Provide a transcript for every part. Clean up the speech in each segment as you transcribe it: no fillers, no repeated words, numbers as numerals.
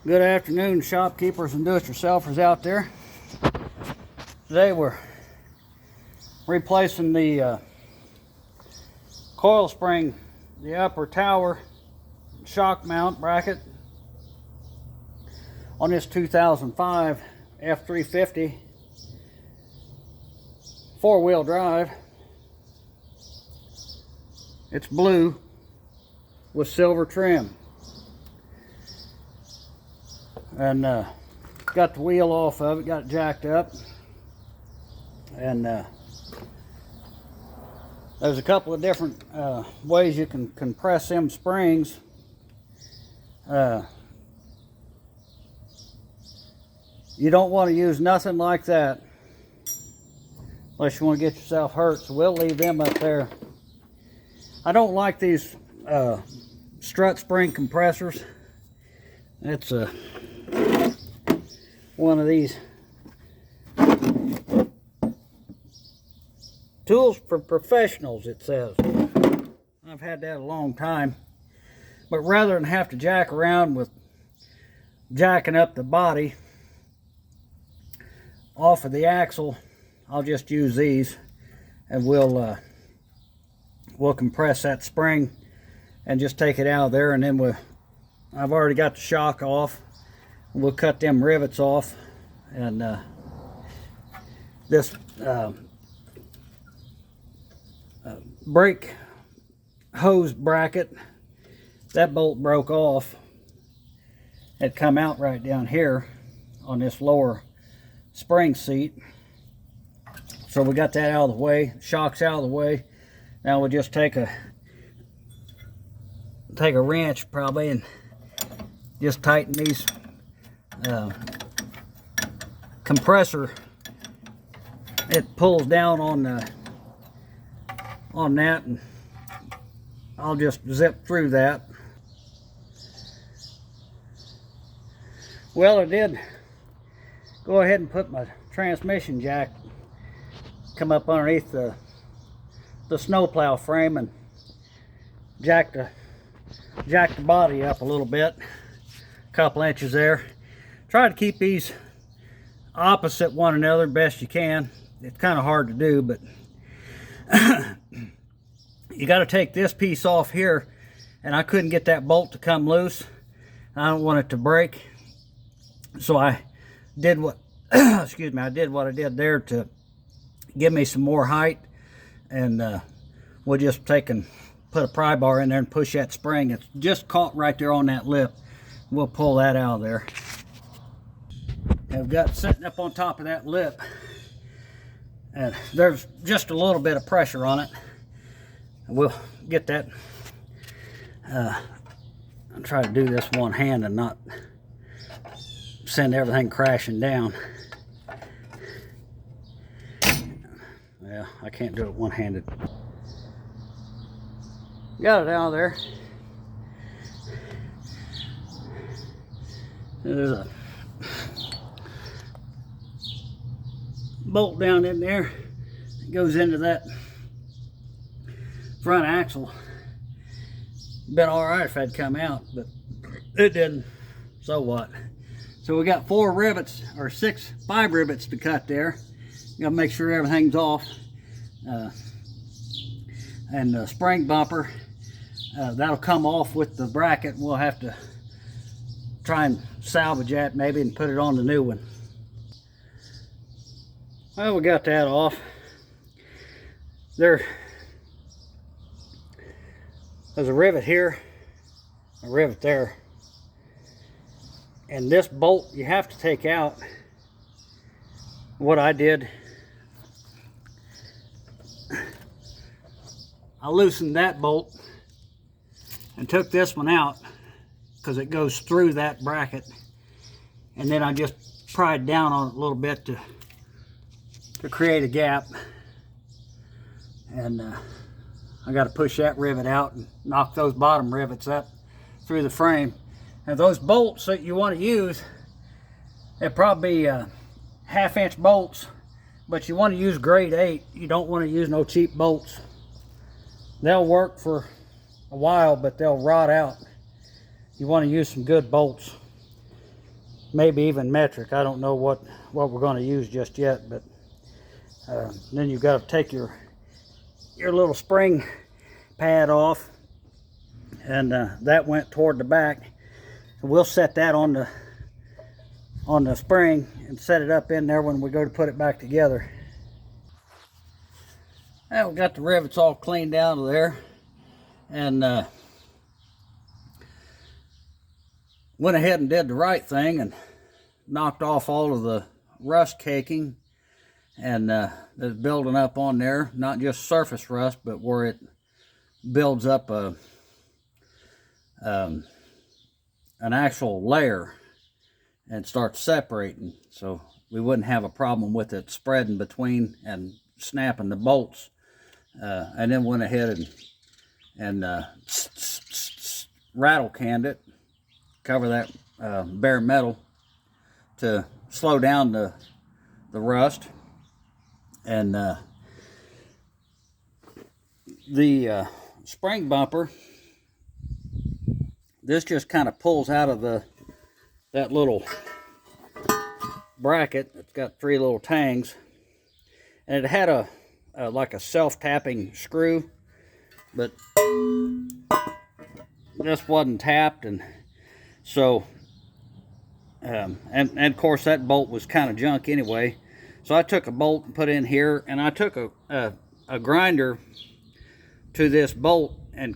Good afternoon, shopkeepers and do-it-yourselfers out there. Today we're replacing the coil spring, the upper tower shock mount bracket on this 2005 F350 four-wheel drive. It's blue with silver trim. And got the wheel off of it, got it jacked up, and there's a couple of different ways you can compress them springs. You don't want to use nothing like that unless you want to get yourself hurt, so we'll leave them up there. I don't like these strut spring compressors. It's one of these tools for professionals, it says. I've had that a long time, but rather than have to jack around with jacking up the body off of the axle, I'll just use these, and we'll compress that spring and just take it out of there, and then I've already got the shock off. We'll cut them rivets off, and this brake hose bracket, that bolt broke off. It come out right down here on this lower spring seat, so we got that out of the way. Shock's out of the way. Now we'll just take a wrench probably and just tighten these compressor. It pulls down on that, and I'll just zip through that. Well, I did go ahead and put my transmission jack, come up underneath the snowplow frame, and jack the body up a little bit, a couple inches there. Try to keep these opposite one another best you can. It's kind of hard to do, but you got to take this piece off here, and I couldn't get that bolt to come loose. I don't want it to break, so I did what excuse me, I did what I did there to give me some more height, and we'll just take and put a pry bar in there and push that spring. It's just caught right there on that lip. We'll pull that out of there. And we've got sitting up on top of that lip, and there's just a little bit of pressure on it. We'll get that. I'll try to do this one hand and not send everything crashing down. Yeah, I can't do it one-handed. Got it out of there. There's a bolt down in there. It goes into that front axle. Been all right if that'd come out, but it didn't. So what? So we got 5 rivets to cut there. You gotta make sure everything's off. And the spring bumper, that'll come off with the bracket. We'll have to try and salvage that maybe and put it on the new one. Well, we got that off. There's a rivet here, a rivet there, and this bolt you have to take out. What I did, I loosened that bolt and took this one out because it goes through that bracket, and then I just pried down on it a little bit to create a gap, and I got to push that rivet out and knock those bottom rivets up through the frame. And those bolts that you want to use, they're probably 1/2 inch bolts, but you want to use grade 8. You don't want to use no cheap bolts. They'll work for a while, but they'll rot out. You want to use some good bolts. maybe even metric. I don't know what we're going to use just yet, but then you've got to take your little spring pad off, and that went toward the back. So we'll set that on the spring and set it up in there when we go to put it back together. Now we got the rivets all cleaned out of there, and went ahead and did the right thing and knocked off all of the rust caking and that's building up on there. Not just surface rust, but where it builds up an actual layer and starts separating. So we wouldn't have a problem with it spreading between and snapping the bolts. And then went ahead and rattle canned it, cover that bare metal to slow down the rust. And the spring bumper, this just kind of pulls out of that little bracket. It's got 3 little tangs, and it had like a self-tapping screw, but this wasn't tapped, and so and of course that bolt was kind of junk anyway. So I took a bolt and put in here, and I took a grinder to this bolt and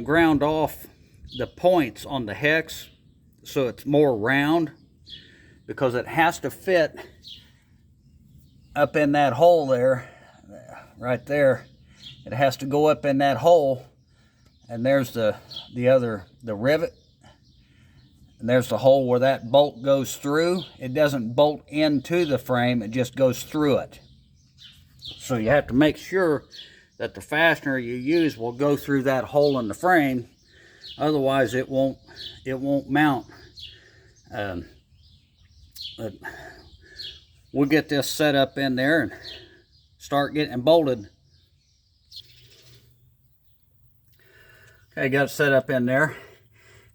ground off the points on the hex so it's more round, because it has to fit up in that hole there, right there. It has to go up in that hole, and there's the rivet, and there's the hole where that bolt goes through. It doesn't bolt into the frame, it just goes through it. So you have to make sure that the fastener you use will go through that hole in the frame, otherwise it won't mount. But we'll get this set up in there and start getting it bolted. Okay, got it set up in there,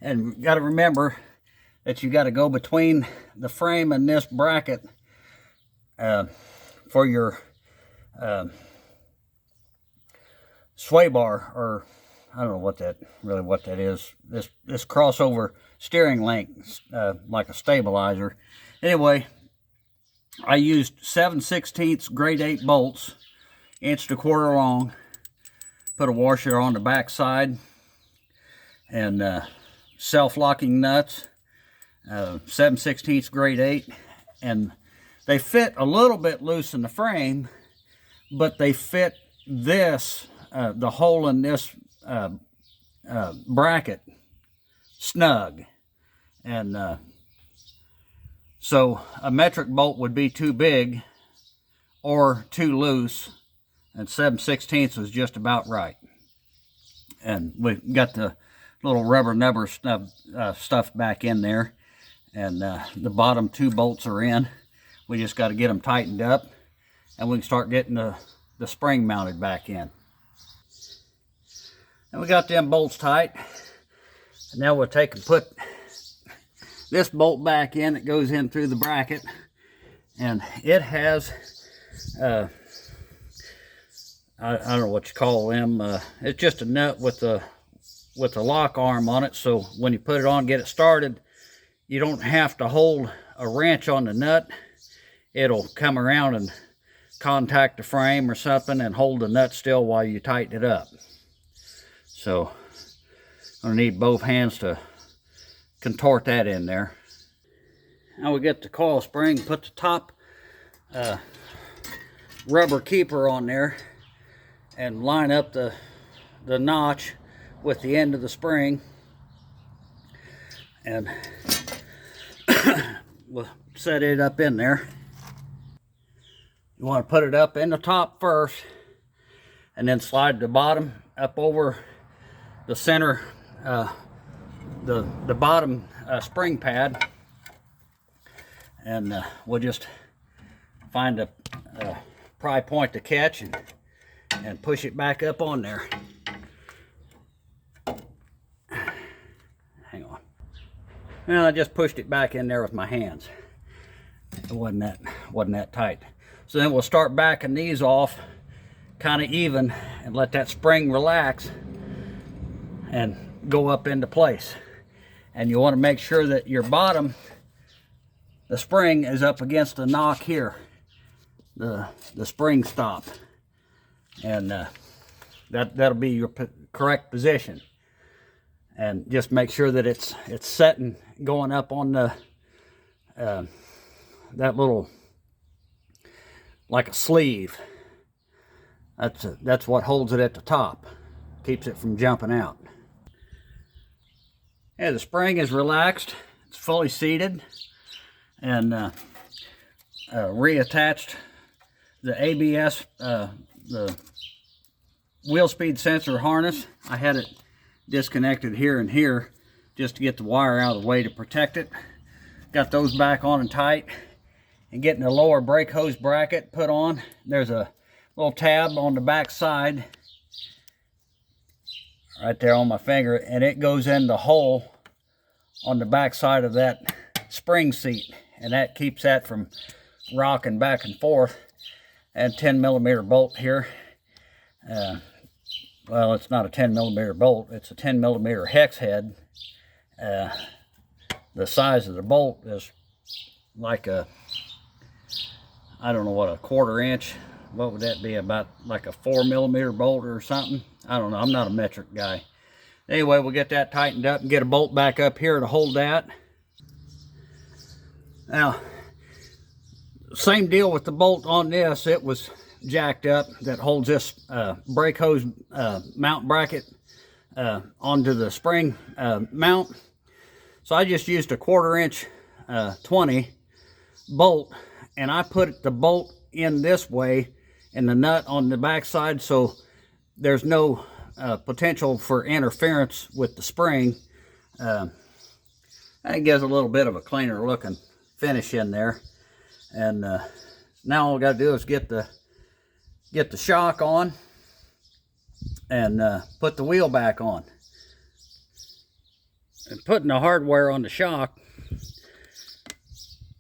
and got to remember that you got to go between the frame and this bracket for your sway bar, or I don't know what that is. This crossover steering link, like a stabilizer. Anyway, I used 7/16 grade 8 bolts, 1.25 long. Put a washer on the back side, and self-locking nuts, 7/16 grade 8, and they fit a little bit loose in the frame, but they fit this, the hole in this bracket, snug. And so a metric bolt would be too big or too loose, and 7/16 was just about right. And we got the little rubber nubber stuff back in there, and the bottom 2 bolts are in. We just got to get them tightened up, and we can start getting the spring mounted back in. And we got them bolts tight, and now we'll take and put this bolt back in. It goes in through the bracket, and it has I don't know what you call them. It's just a nut with a lock arm on it, so when you put it on, get it started, you don't have to hold a wrench on the nut. It'll come around and contact the frame or something and hold the nut still while you tighten it up. So I'm gonna need both hands to contort that in there. Now we get the coil spring, put the top rubber keeper on there, and line up the notch with the end of the spring, and we'll set it up in there. You want to put it up in the top first, and then slide the bottom up over the center, the bottom spring pad, and we'll just find a pry point to catch and push it back up on there. Hang on. Well, I just pushed it back in there with my hands. It wasn't that tight. So then we'll start backing these off kind of even and let that spring relax and go up into place. And you want to make sure that your bottom, the spring, is up against the knock here, the spring stop, and that'll be your correct position. And just make sure that it's setting, going up on the that little, like a sleeve. That's what holds it at the top, keeps it from jumping out. Yeah, the spring is relaxed, it's fully seated, and reattached the ABS, the wheel speed sensor harness. I had it disconnected here and here just to get the wire out of the way to protect it. Got those back on and tight, and getting the lower brake hose bracket put on. There's a little tab on the back side right there on my finger, and it goes in the hole on the back side of that spring seat, and that keeps that from rocking back and forth. And 10mm bolt here. Well, it's not a 10mm bolt, it's a 10mm hex head. The size of the bolt is like a, I don't know what, a 1/4 inch. What would that be, about like a 4mm bolt or something? I don't know, I'm not a metric guy. Anyway, we'll get that tightened up and get a bolt back up here to hold that. Now, same deal with the bolt on this. It was jacked up, that holds this brake hose mount bracket onto the spring mount. So I just used a 1/4 inch 20 bolt, and I put the bolt in this way and the nut on the back side, so there's no potential for interference with the spring. That gives a little bit of a cleaner looking finish in there. And now all we got to do is get the shock on and put the wheel back on. And putting the hardware on the shock,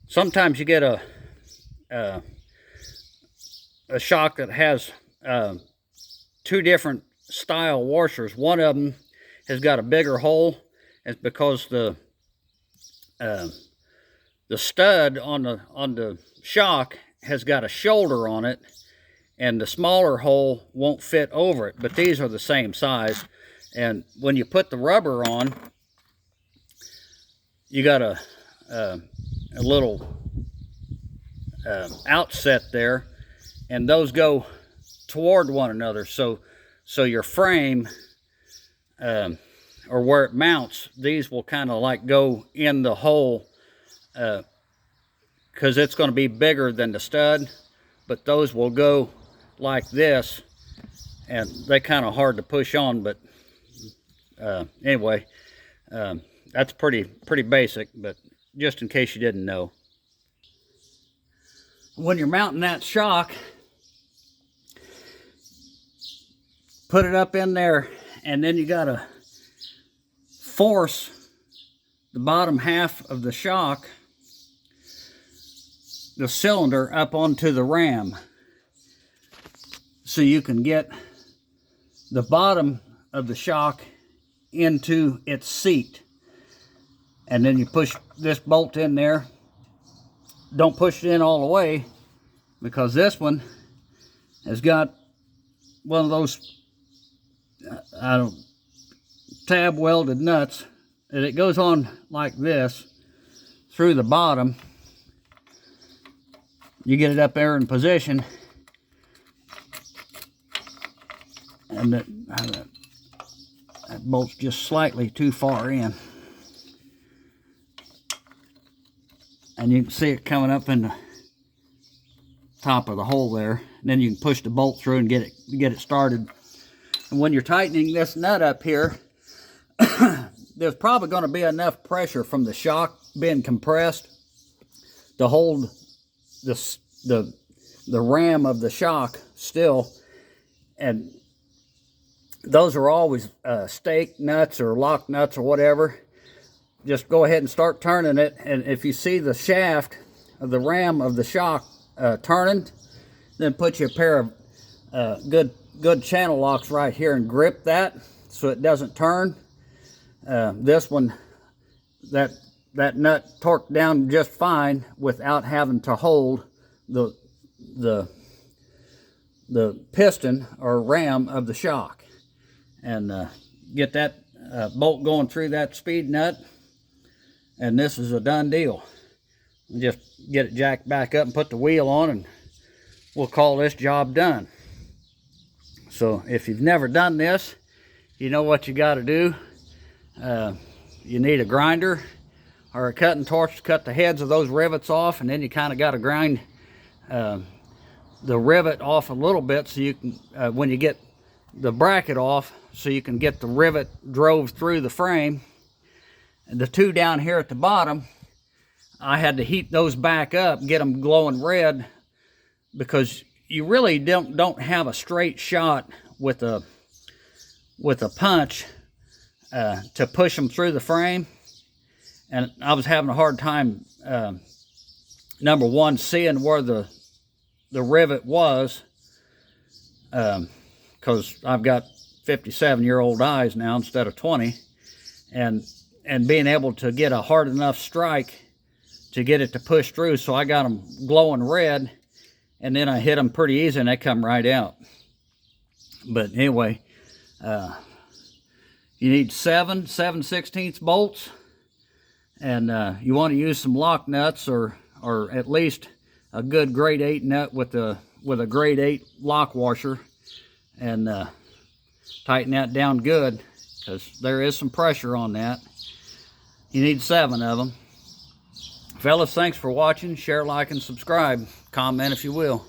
sometimes you get a shock that has two different style washers. One of them has got a bigger hole. It's because the stud on the shock has got a shoulder on it, and the smaller hole won't fit over it, but these are the same size. And when you put the rubber on, you got a little outset there, and those go toward one another, so your frame or where it mounts, these will kind of like go in the hole, because it's going to be bigger than the stud, but those will go like this, and they're kind of hard to push on. But anyway, that's pretty basic, but just in case you didn't know. When you're mounting that shock, put it up in there, and then you gotta force the bottom half of the shock, the cylinder, up onto the ram, so you can get the bottom of the shock into its seat. And then you push this bolt in there. Don't push it in all the way, because this one has got one of those tab welded nuts, and it goes on like this through the bottom. You get it up there in position, and that bolt's just slightly too far in, and you can see it coming up in the top of the hole there. And then you can push the bolt through and get it started. And when you're tightening this nut up here, there's probably going to be enough pressure from the shock being compressed to hold the ram of the shock still. And those are always stake nuts or lock nuts or whatever. just go ahead and start turning it. And if you see the shaft of the ram of the shock turning, then put you a pair of good channel locks right here and grip that so it doesn't turn. This one, that nut torqued down just fine without having to hold the piston or ram of the shock. And get that bolt going through that speed nut, and this is a done deal. Just get it jacked back up and put the wheel on, and we'll call this job done. So if you've never done this, you know what you got to do. You need a grinder or a cutting torch to cut the heads of those rivets off, and then you kind of got to grind the rivet off a little bit so you can, when you get the bracket off, so you can get the rivet drove through the frame. And the two down here at the bottom, I had to heat those back up, get them glowing red, because you really don't have a straight shot with a punch to push them through the frame. And I was having a hard time, number one, seeing where the rivet was, because I've got 57-year-old eyes now instead of 20, and being able to get a hard enough strike to get it to push through. So I got them glowing red, and then I hit them pretty easy and they come right out. But anyway, you need 7/16 bolts, and you want to use some lock nuts, or at least a good grade 8 nut with a grade 8 lock washer, and tighten that down good, because there is some pressure on that. You need 7 of them. Fellas, thanks for watching. Share, like, and subscribe. Comment if you will.